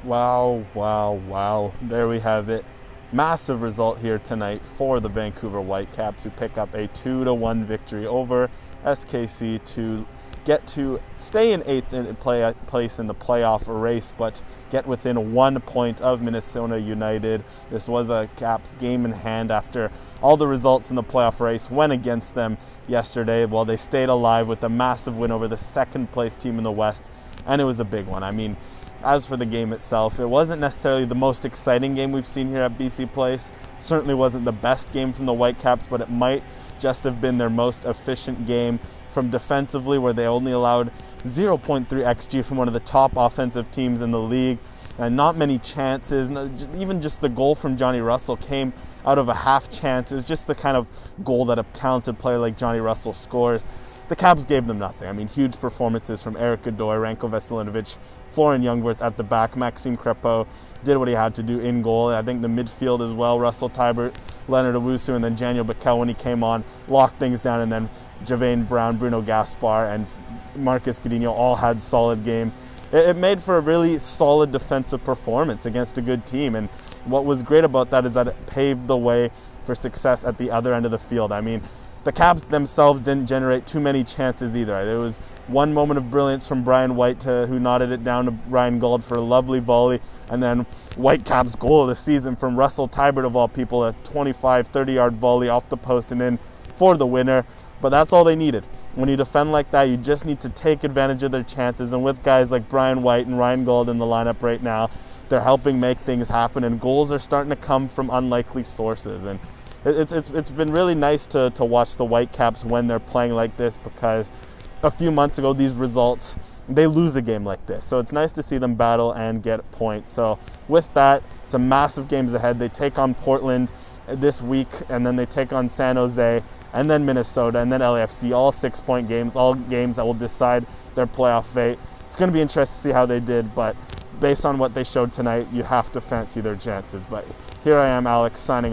Wow, wow, wow. There we have it. Massive result here tonight for the Vancouver Whitecaps, who pick up a 2-1 victory over SKC to get to stay in 8th place in the playoff race, but get within 1 point of Minnesota United. This was a Caps game in hand after all the results in the playoff race went against them yesterday. Well, they stayed alive with a massive win over the second place team in the West, and it was a big one. I mean, as for the game itself, it wasn't necessarily the most exciting game we've seen here at BC Place. Certainly wasn't the best game from the Whitecaps, but it might just have been their most efficient game from defensively, where they only allowed 0.3 XG from one of the top offensive teams in the league, and not many chances. Even just the goal from Johnny Russell came out of a half chance. It was just the kind of goal that a talented player like Johnny Russell scores. The Caps gave them nothing. I mean, huge performances from Eric Godoy, Ranko Veselinovic, Florian Jungwirth at the back. Maxime Crepeau did what he had to do in goal. I think the midfield as well, Russell Tybert, Leonard Owusu, and then Daniel Bakel, when he came on, locked things down. And then Javain Brown, Bruno Gaspar, and Marcus Godinho all had solid games. It made for a really solid defensive performance against a good team. And what was great about that is that it paved the way for success at the other end of the field. I mean, the Caps themselves didn't generate too many chances either. There was one moment of brilliance from Brian White, who nodded it down to Ryan Gauld for a lovely volley, and then Whitecaps' goal of the season from Russell Tybert, of all people, a 25, 30-yard volley off the post and in for the winner. But that's all they needed. When you defend like that, you just need to take advantage of their chances, and with guys like Brian White and Ryan Gauld in the lineup right now, they're helping make things happen, and goals are starting to come from unlikely sources. And it's been really nice to watch the Whitecaps when they're playing like this, because a few months ago, these results, they lose a game like this. So it's nice to see them battle and get points. So with that, some massive games ahead. They take on Portland this week, and then they take on San Jose, and then Minnesota, and then LAFC, all 6-point games, all games that will decide their playoff fate. It's going to be interesting to see how they did, but based on what they showed tonight, you have to fancy their chances. But here I am, Alex, signing